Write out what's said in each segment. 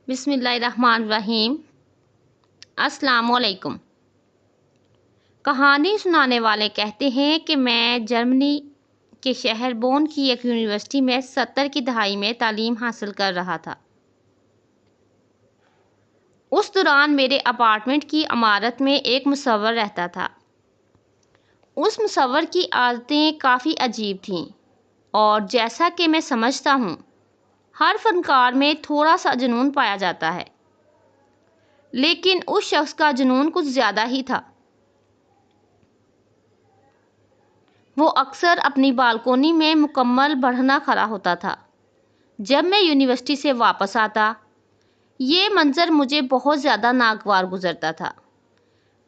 بسم اللہ الرحمن الرحیم۔ السلام علیکم۔ کہانی سنانے والے کہتے ہیں کہ میں جرمنی کے شہر بون کی ایک یونیورسٹی میں 70 کی دہائی میں تعلیم حاصل کر رہا تھا۔ اس دوران میرے اپارٹمنٹ کی عمارت میں ایک مصور رہتا تھا۔ اس مصور کی عادتیں کافی عجیب تھیں اور جیسا کہ میں سمجھتا ہوں ہر فنکار میں تھوڑا سا جنون پایا جاتا ہے، لیکن اس شخص کا جنون کچھ زیادہ ہی تھا۔ وہ اکثر اپنی بالکونی میں مکمل بڑھنا کھڑا ہوتا تھا۔ جب میں یونیورسٹی سے واپس آتا، یہ منظر مجھے بہت زیادہ ناگوار گزرتا تھا،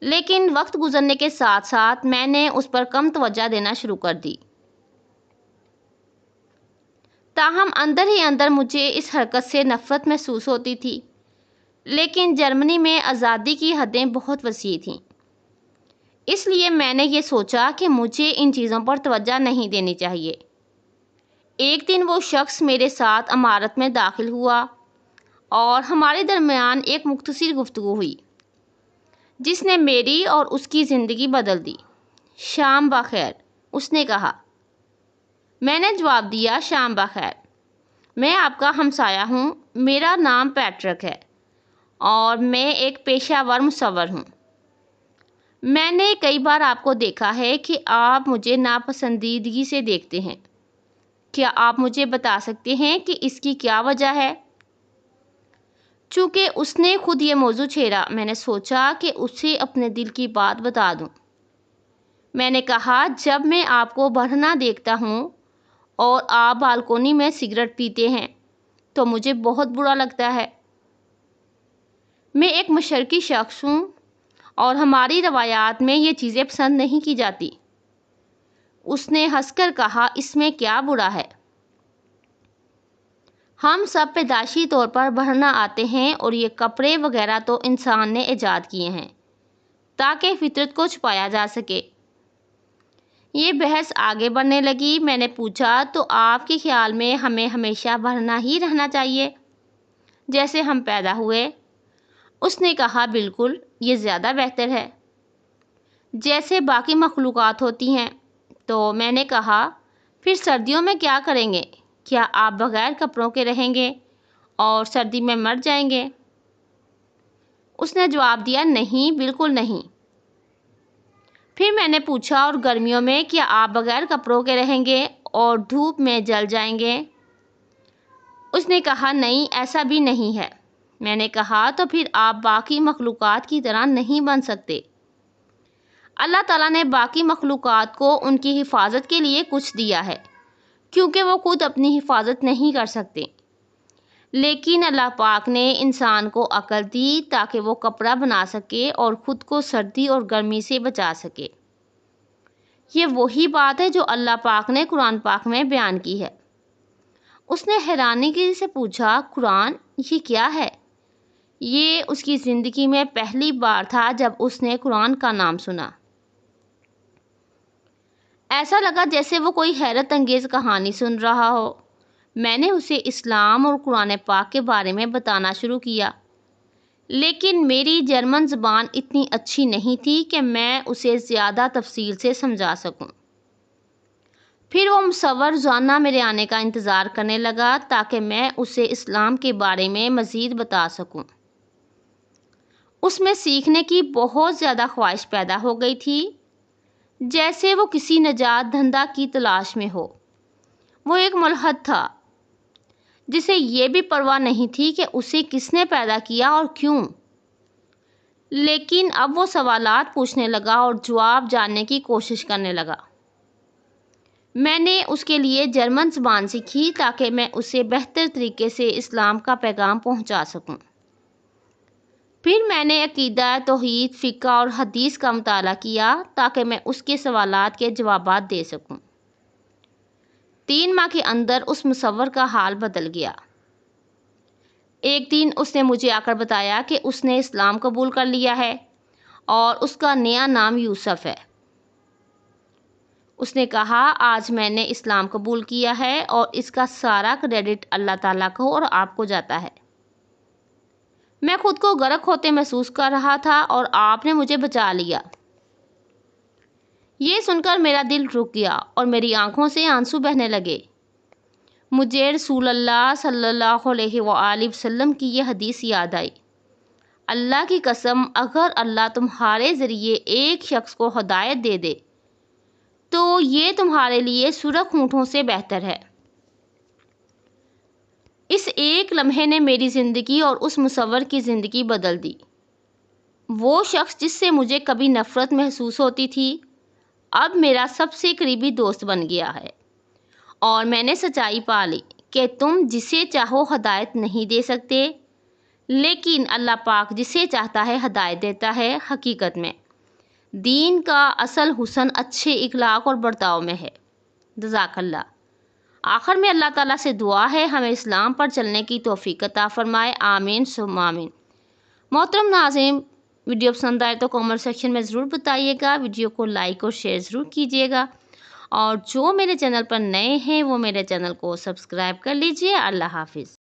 لیکن وقت گزرنے کے ساتھ ساتھ میں نے اس پر کم توجہ دینا شروع کر دی۔ تاہم اندر ہی اندر مجھے اس حرکت سے نفرت محسوس ہوتی تھی، لیکن جرمنی میں آزادی کی حدیں بہت وسیع تھیں، اس لیے میں نے یہ سوچا کہ مجھے ان چیزوں پر توجہ نہیں دینی چاہیے۔ ایک دن وہ شخص میرے ساتھ عمارت میں داخل ہوا اور ہمارے درمیان ایک مختصر گفتگو ہوئی جس نے میری اور اس کی زندگی بدل دی۔ شام بخیر، اس نے کہا۔ میں نے جواب دیا، شام بخیر، میں آپ کا ہمسایہ ہوں، میرا نام پیٹرک ہے اور میں ایک پیشہ ور مصور ہوں۔ میں نے کئی بار آپ کو دیکھا ہے کہ آپ مجھے ناپسندیدگی سے دیکھتے ہیں۔ کیا آپ مجھے بتا سکتے ہیں کہ اس کی کیا وجہ ہے؟ چونکہ اس نے خود یہ موضوع چھیڑا، میں نے سوچا کہ اسے اپنے دل کی بات بتا دوں۔ میں نے کہا، جب میں آپ کو بڑھنا دیکھتا ہوں اور آپ بالکونی میں سگریٹ پیتے ہیں تو مجھے بہت برا لگتا ہے۔ میں ایک مشرقی شخص ہوں اور ہماری روایات میں یہ چیزیں پسند نہیں کی جاتی۔ اس نے ہنس کر کہا، اس میں کیا برا ہے؟ ہم سب پیدائشی طور پر بڑھنا آتے ہیں اور یہ کپڑے وغیرہ تو انسان نے ایجاد کیے ہیں تاکہ فطرت کو چھپایا جا سکے۔ یہ بحث آگے بڑھنے لگی۔ میں نے پوچھا، تو آپ کے خیال میں ہمیں ہمیشہ بڑھنا ہی رہنا چاہیے جیسے ہم پیدا ہوئے؟ اس نے کہا، بالکل، یہ زیادہ بہتر ہے، جیسے باقی مخلوقات ہوتی ہیں۔ تو میں نے کہا، پھر سردیوں میں کیا کریں گے؟ کیا آپ بغیر کپڑوں کے رہیں گے اور سردی میں مر جائیں گے؟ اس نے جواب دیا، نہیں، بالکل نہیں۔ پھر میں نے پوچھا، اور گرمیوں میں کیا آپ بغیر کپڑوں کے رہیں گے اور دھوپ میں جل جائیں گے؟ اس نے کہا، نہیں، ایسا بھی نہیں ہے۔ میں نے کہا، تو پھر آپ باقی مخلوقات کی طرح نہیں بن سکتے۔ اللہ تعالیٰ نے باقی مخلوقات کو ان کی حفاظت کے لیے کچھ دیا ہے، کیونکہ وہ خود اپنی حفاظت نہیں کر سکتے، لیکن اللہ پاک نے انسان کو عقل دی تاکہ وہ کپڑا بنا سکے اور خود کو سردی اور گرمی سے بچا سکے۔ یہ وہی بات ہے جو اللہ پاک نے قرآن پاک میں بیان کی ہے۔ اس نے حیرانگی سے پوچھا، قرآن، یہ کیا ہے؟ یہ اس کی زندگی میں پہلی بار تھا جب اس نے قرآن کا نام سنا۔ ایسا لگا جیسے وہ کوئی حیرت انگیز کہانی سن رہا ہو۔ میں نے اسے اسلام اور قرآن پاک کے بارے میں بتانا شروع کیا، لیکن میری جرمن زبان اتنی اچھی نہیں تھی کہ میں اسے زیادہ تفصیل سے سمجھا سکوں۔ پھر وہ مصور روزانہ میرے آنے کا انتظار کرنے لگا تاکہ میں اسے اسلام کے بارے میں مزید بتا سکوں۔ اس میں سیکھنے کی بہت زیادہ خواہش پیدا ہو گئی تھی، جیسے وہ کسی نجات دہندہ کی تلاش میں ہو۔ وہ ایک ملحد تھا جسے یہ بھی پرواہ نہیں تھی کہ اسے کس نے پیدا کیا اور کیوں، لیکن اب وہ سوالات پوچھنے لگا اور جواب جاننے کی کوشش کرنے لگا۔ میں نے اس کے لیے جرمن زبان سیکھی تاکہ میں اسے بہتر طریقے سے اسلام کا پیغام پہنچا سکوں۔ پھر میں نے عقیدہ، توحید، فقہ اور حدیث کا مطالعہ کیا تاکہ میں اس کے سوالات کے جوابات دے سکوں۔ 3 ماہ کے اندر اس مصور کا حال بدل گیا۔ ایک دن اس نے مجھے آ کر بتایا کہ اس نے اسلام قبول کر لیا ہے اور اس کا نیا نام یوسف ہے۔ اس نے کہا، آج میں نے اسلام قبول کیا ہے اور اس کا سارا کریڈٹ اللہ تعالیٰ کو اور آپ کو جاتا ہے۔ میں خود کو غرق ہوتے محسوس کر رہا تھا اور آپ نے مجھے بچا لیا۔ یہ سن کر میرا دل رک گیا اور میری آنکھوں سے آنسو بہنے لگے۔ مجھے رسول اللہ صلی اللہ علیہ وآلہ وسلم کی یہ حدیث یاد آئی، اللہ کی قسم اگر اللہ تمہارے ذریعے ایک شخص کو ہدایت دے دے تو یہ تمہارے لیے سرخ اونٹوں سے بہتر ہے۔ اس ایک لمحے نے میری زندگی اور اس مصور کی زندگی بدل دی۔ وہ شخص جس سے مجھے کبھی نفرت محسوس ہوتی تھی اب میرا سب سے قریبی دوست بن گیا ہے، اور میں نے سچائی پا لی کہ تم جسے چاہو ہدایت نہیں دے سکتے، لیکن اللہ پاک جسے چاہتا ہے ہدایت دیتا ہے۔ حقیقت میں دین کا اصل حسن اچھے اخلاق اور برتاؤ میں ہے۔ جزاک اللہ۔ آخر میں اللہ تعالیٰ سے دعا ہے ہمیں اسلام پر چلنے کی توفیق عطا فرمائے، آمین ثم آمین۔ محترم ناظرین، ویڈیو پسند آئے تو کامنٹ سیکشن میں ضرور بتائیے گا، ویڈیو کو لائک اور شیئر ضرور کیجیے گا، اور جو میرے چینل پر نئے ہیں وہ میرے چینل کو سبسکرائب کر لیجیے۔ اللہ حافظ۔